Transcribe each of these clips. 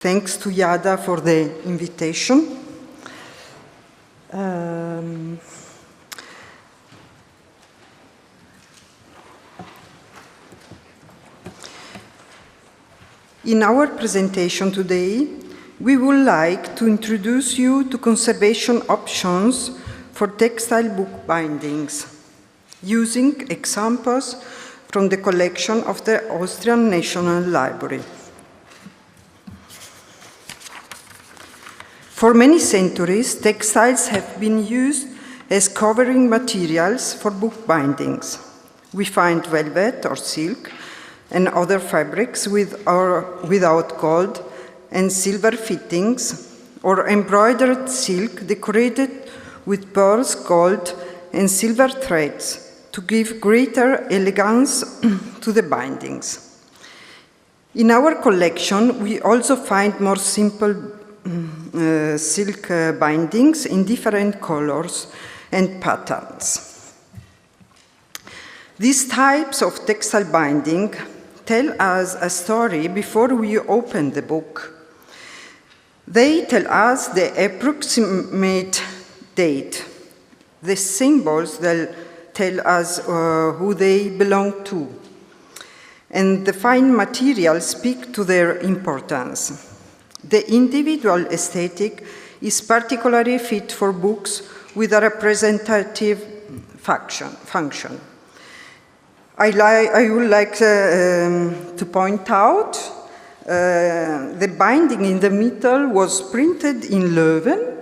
Thanks to IADA for the invitation. In our presentation today, we would like to introduce you to conservation options for textile book bindings, using examples from the collection of the Austrian National Library. For many centuries, textiles have been used as covering materials for book bindings. We find velvet or silk and other fabrics with or without gold and silver fittings, or embroidered silk decorated with pearls, gold, and silver threads to give greater elegance to the bindings. In our collection, we also find more simple silk bindings in different colors and patterns. These types of textile binding tell us a story before we open the book. They tell us the approximate date, the symbols that tell us who they belong to, and the fine materials speak to their importance. The individual aesthetic is particularly fit for books with a representative function. I would like to point out the binding in the middle was printed in Leuven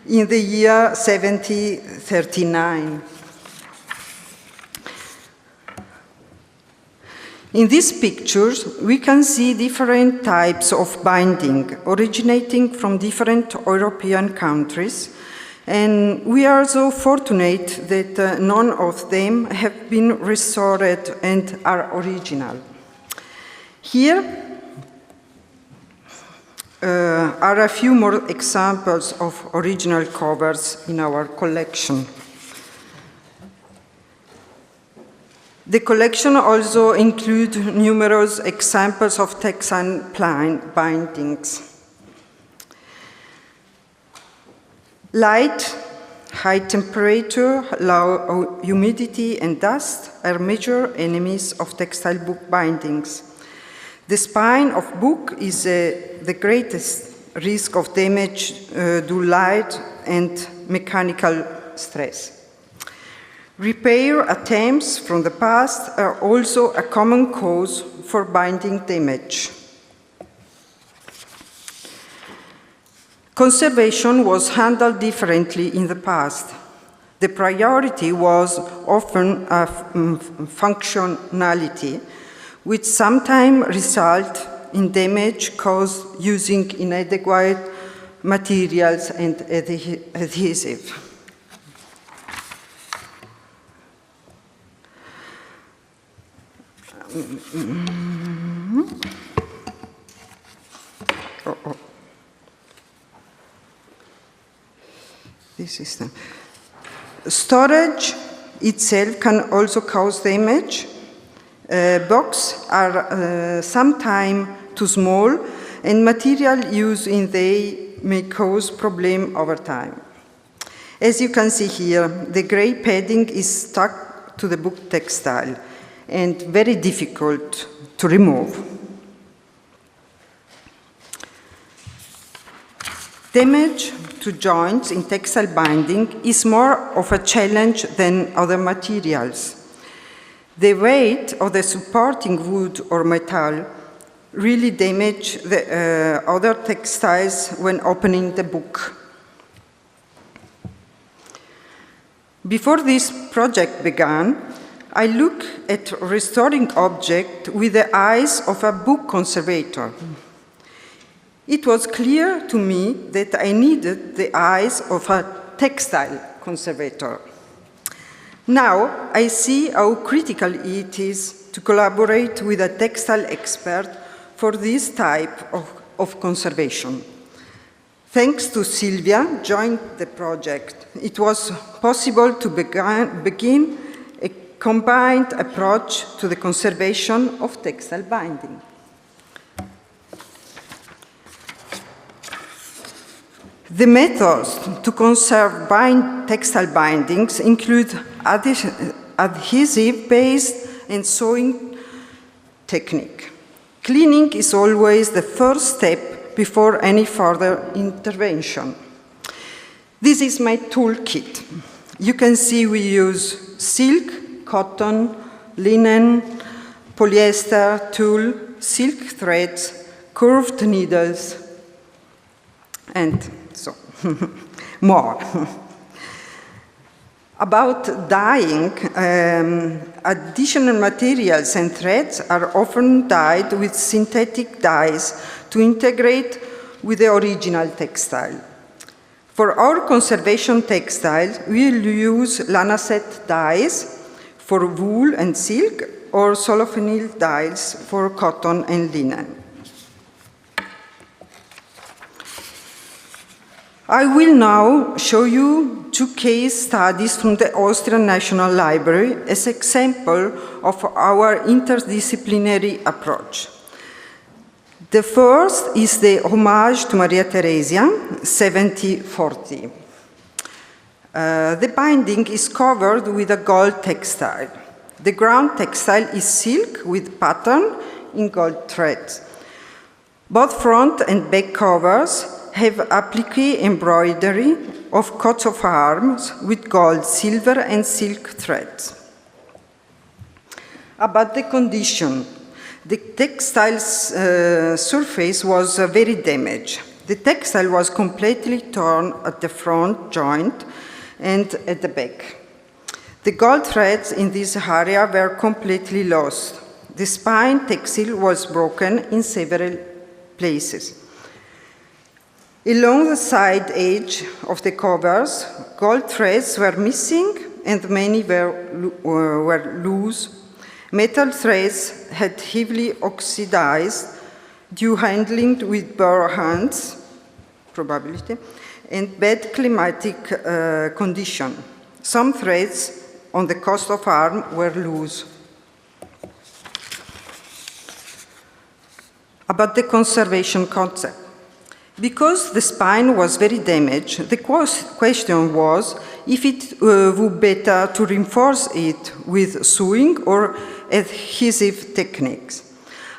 in the year 1739. In these pictures, we can see different types of binding originating from different European countries, and we are so fortunate that none of them have been restored and are original. Here are a few more examples of original covers in our collection. The collection also includes numerous examples of textile bindings. Light, high temperature, low humidity, and dust are major enemies of textile book bindings. The spine of book is the greatest risk of damage due to light and mechanical stress. Repair attempts from the past are also a common cause for binding damage. Conservation was handled differently in the past. The priority was often functionality, which sometimes result in damage caused using inadequate materials and adhesives. This is the storage itself can also cause damage. Boxes are sometimes too small, and material used in they may cause problems over time. As you can see here, the gray padding is stuck to the book textile and very difficult to remove. Damage to joints in textile binding is more of a challenge than other materials. The weight of the supporting wood or metal really damage the other textiles when opening the book. Before this project began, I looked at restoring objects with the eyes of a book conservator. It was clear to me that I needed the eyes of a textile conservator. Now I see how critical it is to collaborate with a textile expert for this type of conservation. Thanks to Silvia joined the project, it was possible to begin a combined approach to the conservation of textile binding. The methods to conserve textile bindings include adhesive-based and sewing technique. Cleaning is always the first step before any further intervention. This is my toolkit. You can see we use silk, cotton, linen, polyester, tulle, silk threads, curved needles, and so more. About dyeing, additional materials and threads are often dyed with synthetic dyes to integrate with the original textile. For our conservation textiles, we'll use Lanacet dyes for wool and silk, or solophenil dyes for cotton and linen. I will now show you two case studies from the Austrian National Library as example of our interdisciplinary approach. The first is the Homage to Maria Theresia, 1740. The binding is covered with a gold textile. The ground textile is silk with pattern in gold threads. Both front and back covers have appliqué embroidery of coats of arms with gold, silver, and silk threads. About the condition, the textile surface was very damaged. The textile was completely torn at the front joint and at the back. The gold threads in this area were completely lost. The spine textile was broken in several places. Along the side edge of the covers, gold threads were missing and many were loose. Metal threads had heavily oxidized due handling with bare hands, probability, and bad climatic condition. Some threads on the coat of arm were loose. About the conservation concept. Because the spine was very damaged, the question was if it would be better to reinforce it with sewing or adhesive techniques.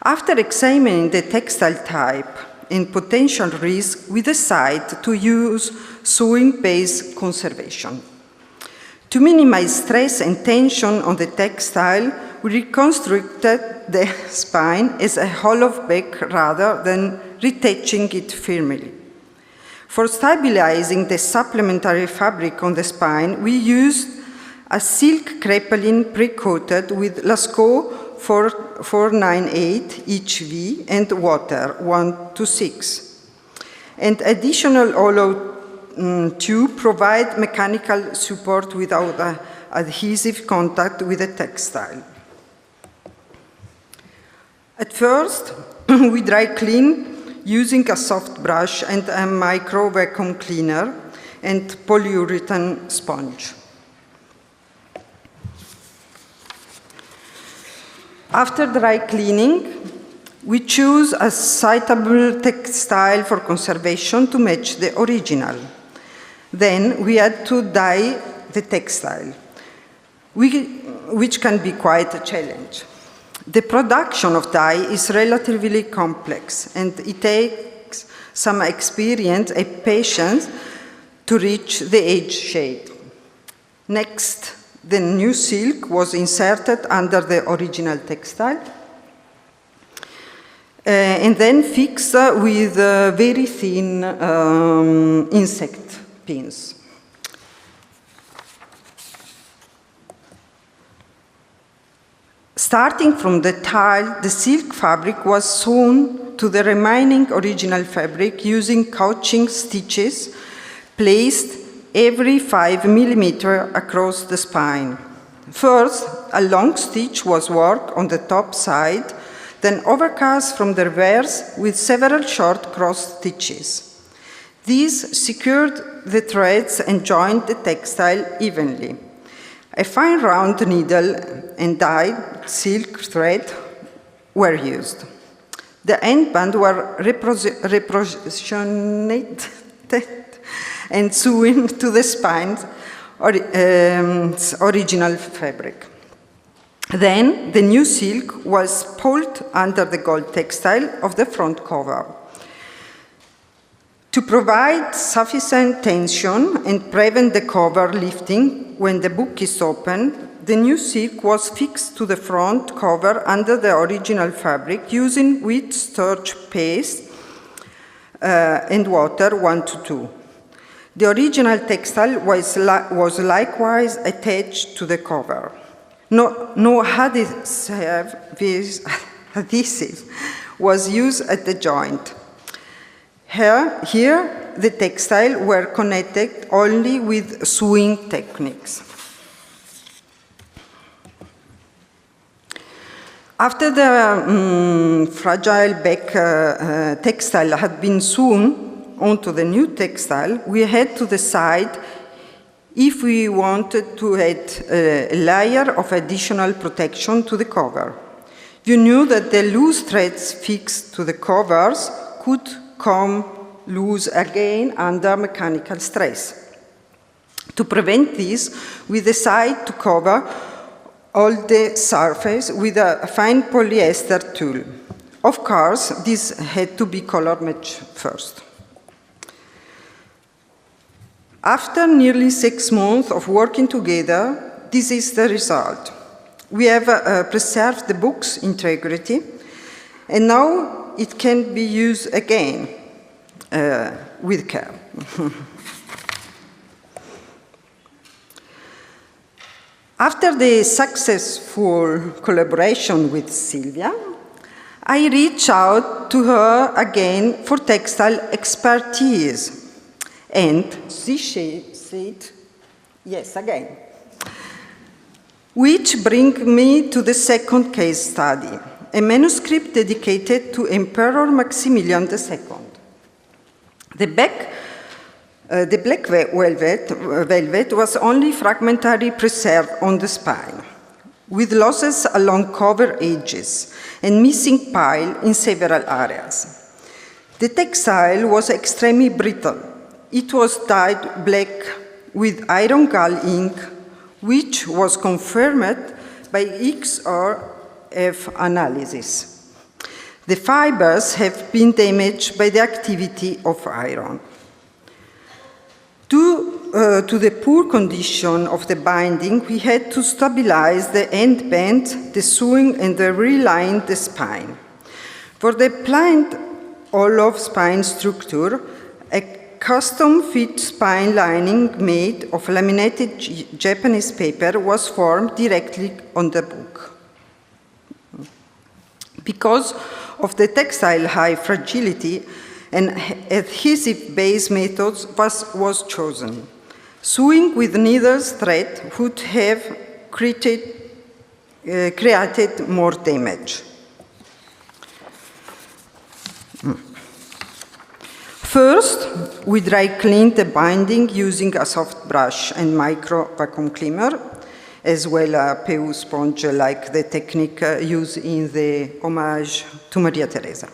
After examining the textile type and potential risk, we decided to use sewing-based conservation. To minimize stress and tension on the textile, we reconstructed the spine as a hollow back rather than retaching it firmly. For stabilizing the supplementary fabric on the spine, we used a silk crepelin pre-coated with Lascaux 498 HV and water 1:6. And additional hollow tube provide mechanical support without adhesive contact with the textile. At first, we dry clean using a soft brush and a micro vacuum cleaner and polyurethane sponge. After dry cleaning, we choose a suitable textile for conservation to match the original. Then we had to dye the textile, which can be quite a challenge. The production of dye is relatively complex, and it takes some experience and patience to reach the edge shade. Next, the new silk was inserted under the original textile, and then fixed with very thin insect pins. Starting from the tile, the silk fabric was sewn to the remaining original fabric using couching stitches placed every 5 millimeters across the spine. First, a long stitch was worked on the top side, then overcast from the reverse with several short cross stitches. These secured the threads and joined the textile evenly. A fine round needle and dyed silk thread were used. The end band were repositioned and sewing to the spine's original fabric. Then the new silk was pulled under the gold textile of the front cover. To provide sufficient tension and prevent the cover lifting when the book is opened, the new silk was fixed to the front cover under the original fabric using wheat starch paste and water 1:2. The original textile was likewise attached to the cover. No adhesive was used at the joint. Here, the textile were connected only with sewing techniques. After the fragile back textile had been sewn onto the new textile, we had to decide if we wanted to add a layer of additional protection to the cover. You knew that the loose threads fixed to the covers could come loose again under mechanical stress. To prevent this, we decided to cover all the surface with a fine polyester tulle. Of course, this had to be color matched first. After nearly 6 months of working together, this is the result. We have preserved the book's integrity, and now it can be used again with care. After the successful collaboration with Silvia, I reached out to her again for textile expertise. And she said, yes, again. Which brings me to the second case study, a manuscript dedicated to Emperor Maximilian II. The black velvet was only fragmentary preserved on the spine, with losses along cover edges and missing pile in several areas. The textile was extremely brittle. It was dyed black with iron gall ink, which was confirmed by XRF analysis. The fibers have been damaged by the activity of iron. Due to the poor condition of the binding, we had to stabilize the end band, the sewing, and reline the spine. For the planned hollow spine structure, a custom-fit spine lining made of laminated Japanese paper was formed directly on the book. Because of the textile high fragility, an adhesive-based method was chosen. Sewing with needles thread would have created more damage. First, we dry cleaned the binding using a soft brush and micro vacuum cleaner, as well as a PU sponge like the technique used in the homage to Maria Teresa.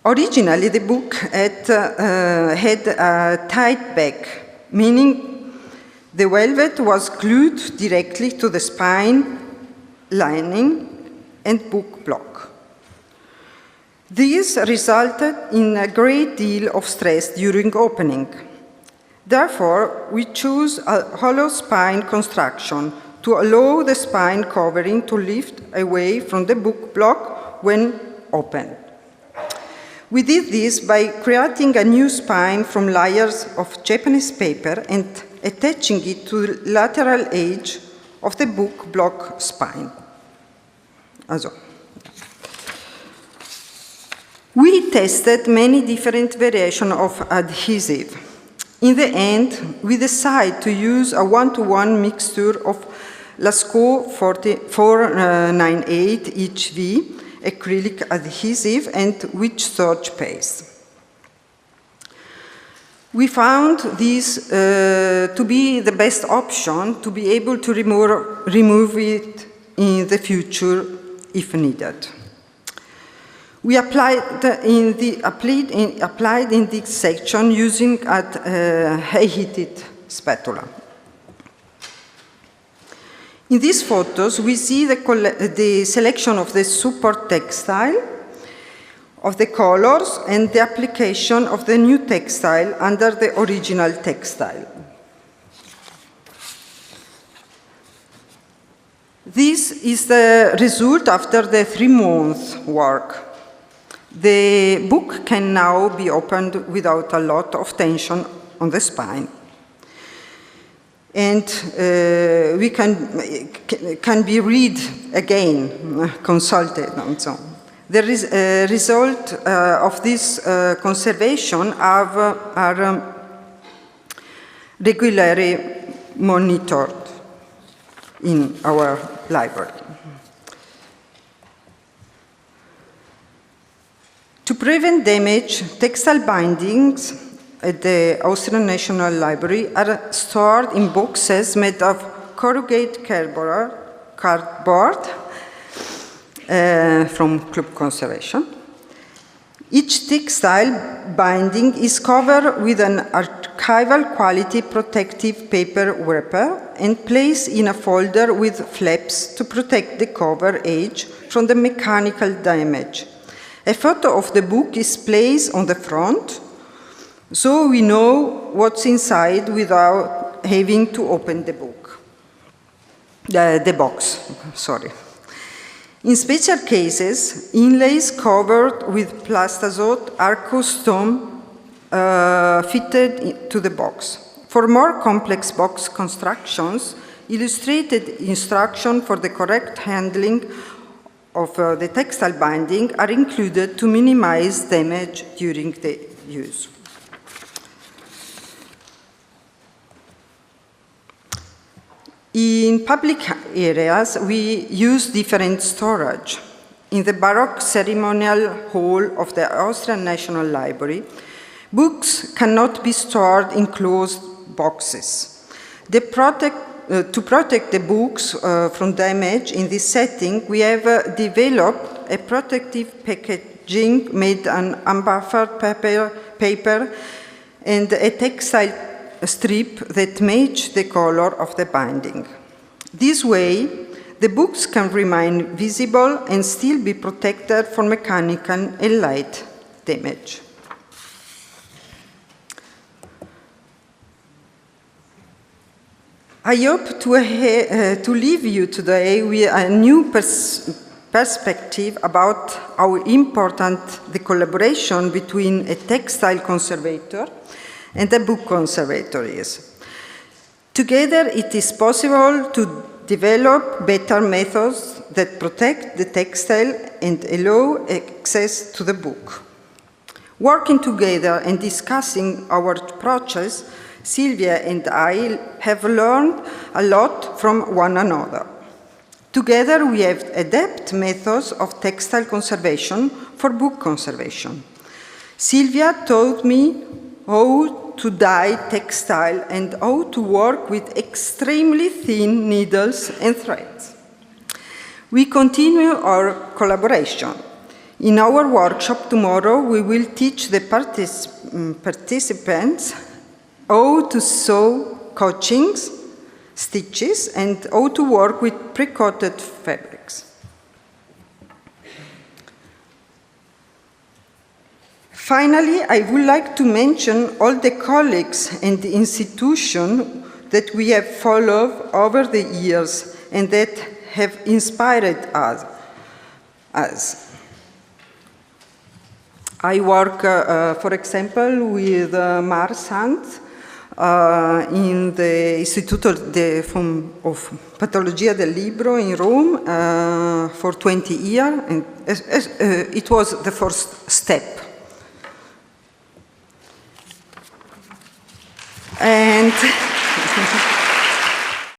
Originally, the book had a tight back, meaning the velvet was glued directly to the spine lining and book block. This resulted in a great deal of stress during opening. Therefore, we chose a hollow spine construction to allow the spine covering to lift away from the book block when opened. We did this by creating a new spine from layers of Japanese paper and attaching it to the lateral edge of the book block spine. Also. We tested many different variations of adhesive. In the end, we decided to use a 1-to-1 mixture of Lascaux 498 HV acrylic adhesive and wheat starch paste. We found this to be the best option to be able to remove it in the future if needed. We applied in this section using a heated spatula. In these photos, we see the selection of the support textile, of the colors, and the application of the new textile under the original textile. This is the result after the 3-month work. The book can now be opened without a lot of tension on the spine. And we can be read again, consulted, and so on. The result of this conservation are regularly monitored in our library. To prevent damage, textile bindings at the Austrian National Library are stored in boxes made of corrugated cardboard from Club Conservation. Each textile binding is covered with an archival quality protective paper wrapper and placed in a folder with flaps to protect the cover edge from the mechanical damage. A photo of the book is placed on the front, so we know what's inside without having to open the book. The box, sorry. In special cases, inlays covered with plastazote are custom fitted to the box. For more complex box constructions, illustrated instructions for the correct handling of the textile binding are included to minimize damage during the use. In public areas, we use different storage. In the Baroque ceremonial hall of the Austrian National Library, books cannot be stored in closed boxes. To protect the books from damage in this setting, we have developed a protective packaging made on unbuffered paper and a textile strip that match the color of the binding. This way, the books can remain visible and still be protected from mechanical and light damage. I hope to leave you today with a new perspective about how important the collaboration between a textile conservator and a book conservator is. Together, it is possible to develop better methods that protect the textile and allow access to the book. Working together and discussing our approaches, Silvia and I have learned a lot from one another. Together, we have adapted methods of textile conservation for book conservation. Silvia taught me how to dye textile and how to work with extremely thin needles and threads. We continue our collaboration. In our workshop tomorrow, we will teach the participants how to sew couchings, stitches, and how to work with pre-coated fabrics. Finally, I would like to mention all the colleagues and the institutions that we have followed over the years and that have inspired us. I work, for example, with Marsand in the Istituto of Patologia del Libro in Rome for 20 years, and it was the first step. And